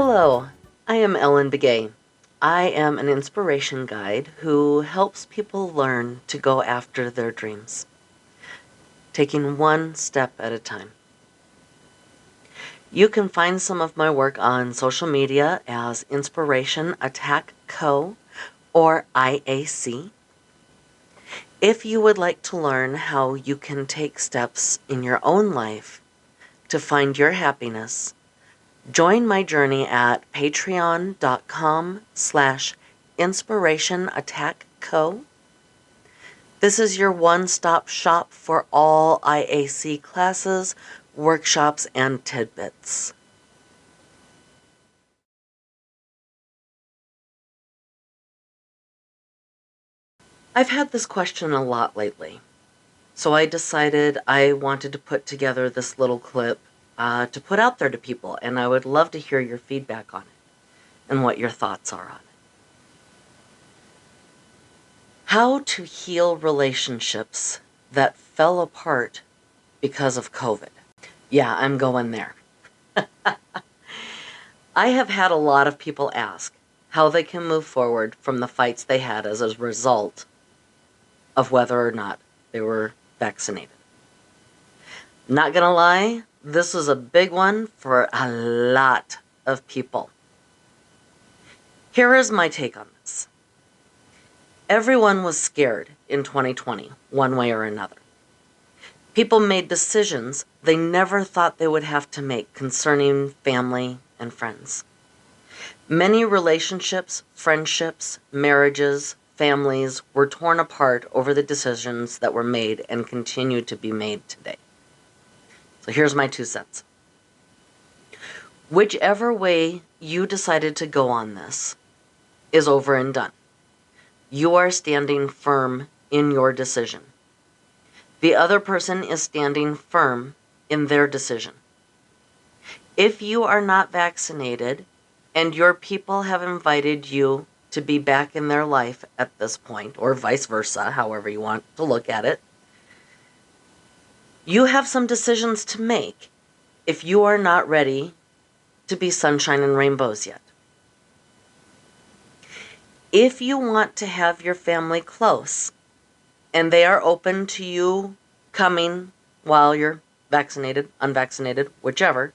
Hello, I am Ellen Begay. I am an inspiration guide who helps people learn to go after their dreams, taking one step at a time. You can find some of my work on social media as Inspiration Attack Co. or IAC. If you would like to learn how you can take steps in your own life to find your happiness, join my journey at patreon.com/inspirationattackco. This is your one-stop shop for all IAC classes, workshops, and tidbits. I've had this question a lot lately, so I decided I wanted to put together this little clip to put out there to people, and I would love to hear your feedback on it and what your thoughts are on it. How to heal relationships that fell apart because of COVID. Yeah, I'm going there. I have had a lot of people ask how they can move forward from the fights they had as a result of whether or not they were vaccinated. Not gonna lie, this is a big one for a lot of people. Here is my take on this. Everyone was scared in 2020, one way or another. People made decisions they never thought they would have to make concerning family and friends. Many relationships, friendships, marriages, families were torn apart over the decisions that were made and continue to be made today. So here's my 2 cents. Whichever way you decided to go on this is over and done. You are standing firm in your decision. The other person is standing firm in their decision. If you are not vaccinated and your people have invited you to be back in their life at this point, or vice versa, however you want to look at it, you have some decisions to make if you are not ready to be sunshine and rainbows yet. If you want to have your family close and they are open to you coming while you're vaccinated, unvaccinated, whichever,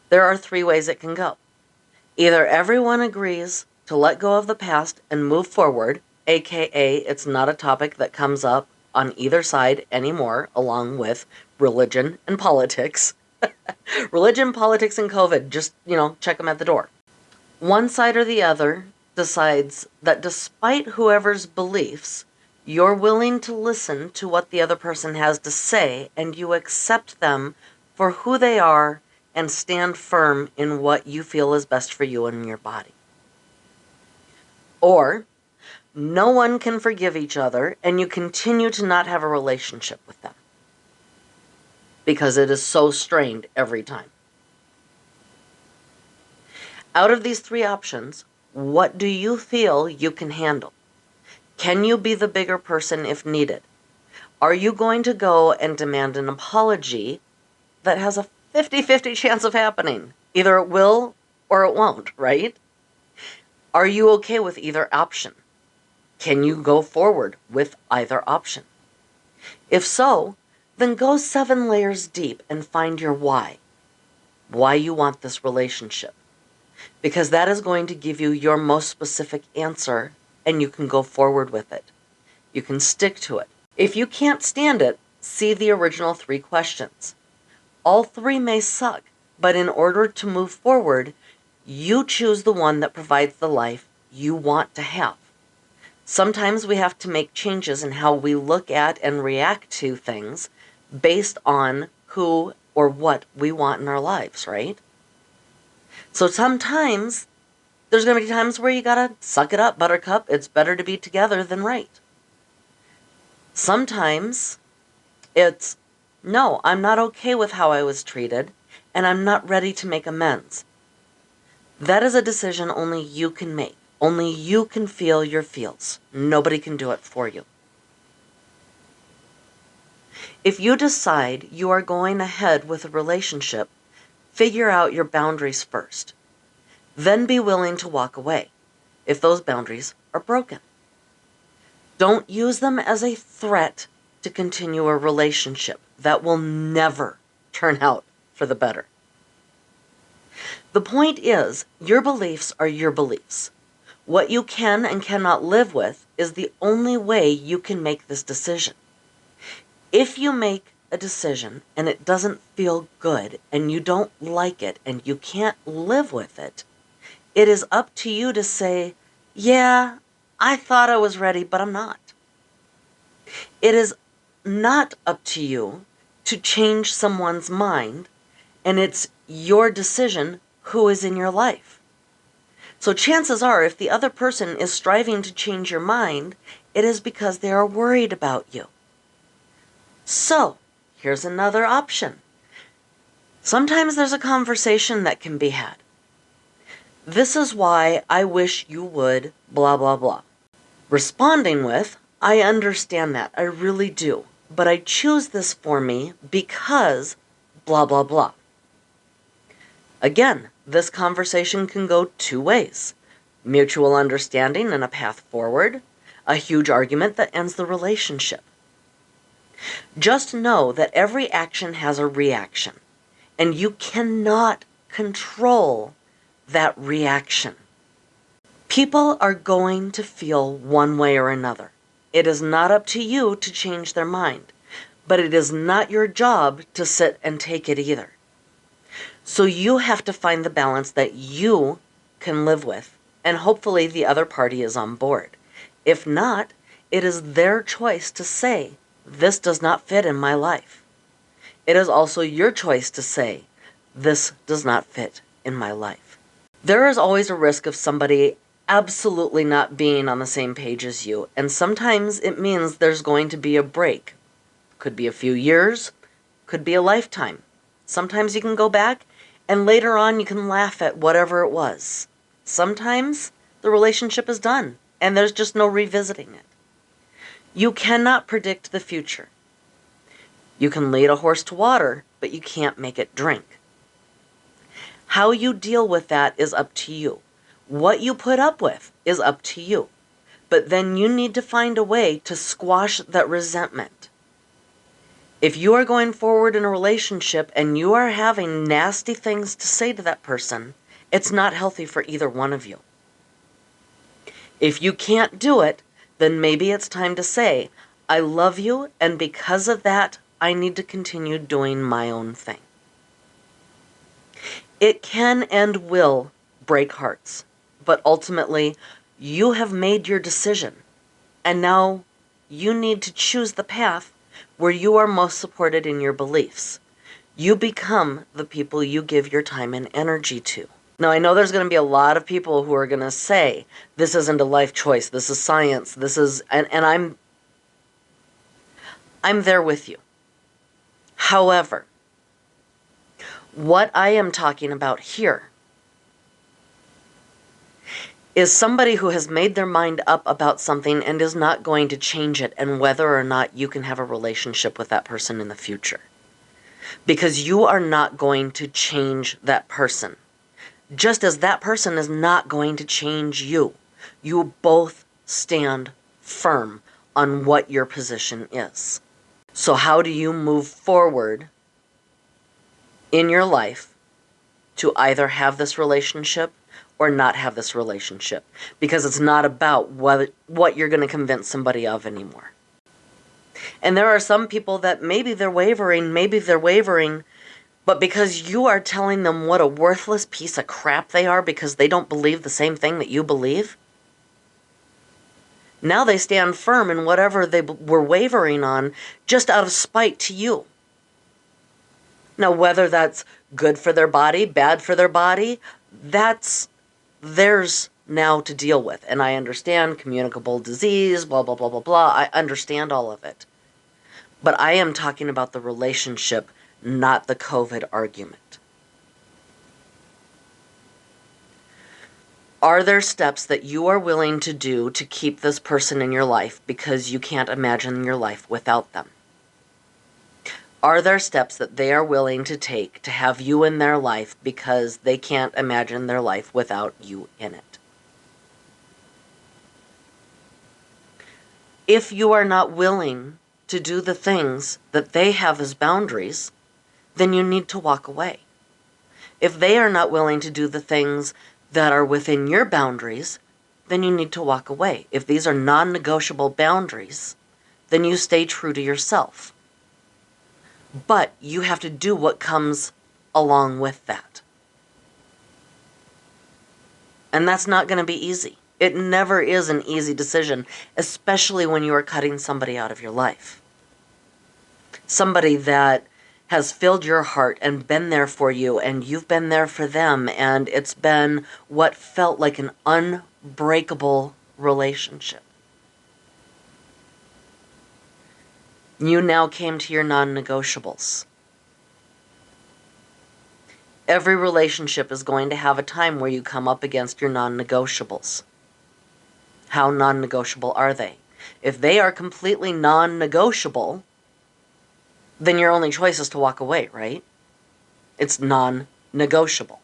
there are 3 ways it can go. Either everyone agrees to let go of the past and move forward, aka it's not a topic that comes up on either side anymore, along with religion and politics. Religion, politics, and COVID, just, check them at the door. One side or the other decides that despite whoever's beliefs, you're willing to listen to what the other person has to say and you accept them for who they are and stand firm in what you feel is best for you and your body. Or no one can forgive each other and you continue to not have a relationship with them because it is so strained every time. Out of these 3 options, what do you feel you can handle? Can you be the bigger person if needed? Are you going to go and demand an apology that has a 50-50 chance of happening? Either it will or it won't, right? Are you okay with either option? Can you go forward with either option? If so, then go 7 layers deep and find your why. Why you want this relationship. Because that is going to give you your most specific answer and you can go forward with it. You can stick to it. If you can't stand it, see the original 3 questions. All 3 may suck, but in order to move forward, you choose the one that provides the life you want to have. Sometimes we have to make changes in how we look at and react to things based on who or what we want in our lives, right? So sometimes there's going to be times where you got to suck it up, buttercup. It's better to be together than right. Sometimes it's, no, I'm not okay with how I was treated, and I'm not ready to make amends. That is a decision only you can make. Only you can feel your feels. Nobody can do it for you. If you decide you are going ahead with a relationship, figure out your boundaries first. Then be willing to walk away if those boundaries are broken. Don't use them as a threat to continue a relationship. That will never turn out for the better. The point is, your beliefs are your beliefs. What you can and cannot live with is the only way you can make this decision. If you make a decision and it doesn't feel good and you don't like it and you can't live with it, it is up to you to say, yeah, I thought I was ready, but I'm not. It is not up to you to change someone's mind, and it's your decision who is in your life. So chances are, if the other person is striving to change your mind, it is because they are worried about you. So, here's another option. Sometimes there's a conversation that can be had. This is why I wish you would blah, blah, blah. Responding with, I understand that, I really do, but I choose this for me because blah, blah, blah. Again, this conversation can go two ways. Mutual understanding and a path forward, a huge argument that ends the relationship. Just know that every action has a reaction, and you cannot control that reaction. People are going to feel one way or another. It is not up to you to change their mind, but it is not your job to sit and take it either. So you have to find the balance that you can live with, and hopefully the other party is on board. If not, it is their choice to say, this does not fit in my life. It is also your choice to say, this does not fit in my life. There is always a risk of somebody absolutely not being on the same page as you, and sometimes it means there's going to be a break. Could be a few years, could be a lifetime. Sometimes you can go back, and later on you can laugh at whatever it was. Sometimes the relationship is done, and there's just no revisiting it. You cannot predict the future. You can lead a horse to water, but you can't make it drink. How you deal with that is up to you. What you put up with is up to you. But then you need to find a way to squash that resentment. If you are going forward in a relationship and you are having nasty things to say to that person, it's not healthy for either one of you. If you can't do it, then maybe it's time to say, I love you, and because of that, I need to continue doing my own thing. It can and will break hearts, but ultimately, you have made your decision, and now you need to choose the path where you are most supported in your beliefs. You become the people you give your time and energy to. Now, I know there's going to be a lot of people who are going to say, this isn't a life choice, this is science, this is, and I'm there with you. However, what I am talking about here is somebody who has made their mind up about something and is not going to change it, and whether or not you can have a relationship with that person in the future. Because you are not going to change that person. Just as that person is not going to change you. You both stand firm on what your position is. So how do you move forward in your life to either have this relationship or not have this relationship? Because it's not about what you're going to convince somebody of anymore. And there are some people that maybe they're wavering, but because you are telling them what a worthless piece of crap they are because they don't believe the same thing that you believe, now they stand firm in whatever they were wavering on just out of spite to you. Now, whether that's good for their body, bad for their body, that's theirs now to deal with. And I understand communicable disease, blah, blah, blah, blah, blah. I understand all of it. But I am talking about the relationship, not the COVID argument. Are there steps that you are willing to do to keep this person in your life because you can't imagine your life without them? Are there steps that they are willing to take to have you in their life because they can't imagine their life without you in it? If you are not willing to do the things that they have as boundaries, then you need to walk away. If they are not willing to do the things that are within your boundaries, then you need to walk away. If these are non-negotiable boundaries, then you stay true to yourself. But you have to do what comes along with that. And that's not going to be easy. It never is an easy decision, especially when you are cutting somebody out of your life. Somebody that has filled your heart and been there for you, and you've been there for them, and it's been what felt like an unbreakable relationship. You now came to your non-negotiables. Every relationship is going to have a time where you come up against your non-negotiables. How non-negotiable are they? If they are completely non-negotiable, then your only choice is to walk away, right? It's non-negotiable.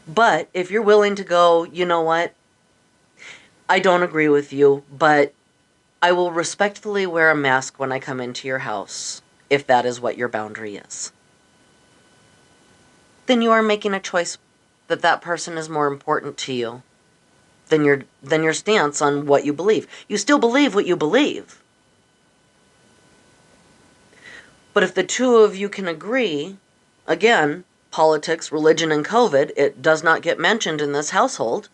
But if you're willing to go, you know what? I don't agree with you, but I will respectfully wear a mask when I come into your house, if that is what your boundary is. Then you are making a choice that that person is more important to you than your stance on what you believe. You still believe what you believe. But if the two of you can agree, again, politics, religion, and COVID, it does not get mentioned in this household,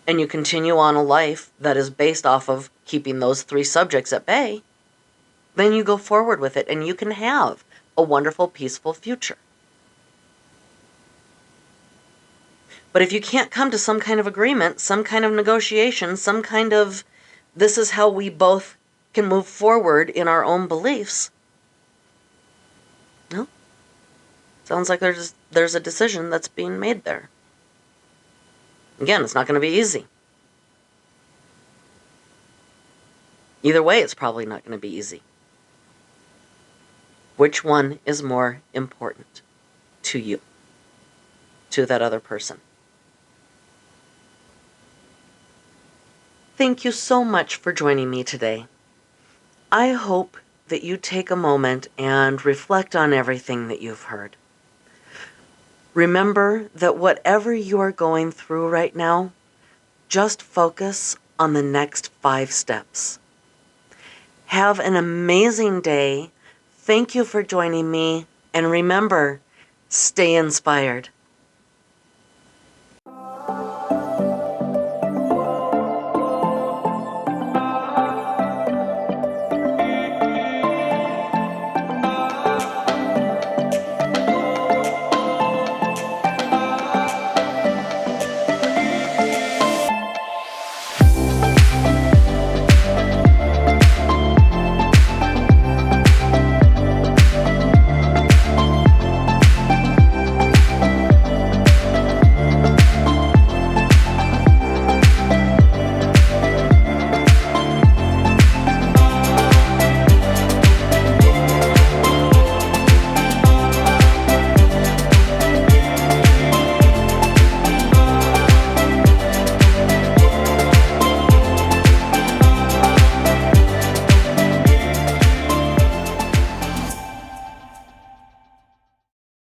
and you continue on a life that is based off of keeping those three subjects at bay, then you go forward with it, and you can have a wonderful, peaceful future. But if you can't come to some kind of agreement, some kind of negotiation, some kind of, this is how we both can move forward in our own beliefs, no, sounds like there's a decision that's being made there. Again, it's not going to be easy. Either way, it's probably not going to be easy. Which one is more important to you, to that other person? Thank you so much for joining me today. I hope that you take a moment and reflect on everything that you've heard. Remember that whatever you are going through right now, just focus on the next 5 steps. Have an amazing day. Thank you for joining me. And remember, stay inspired.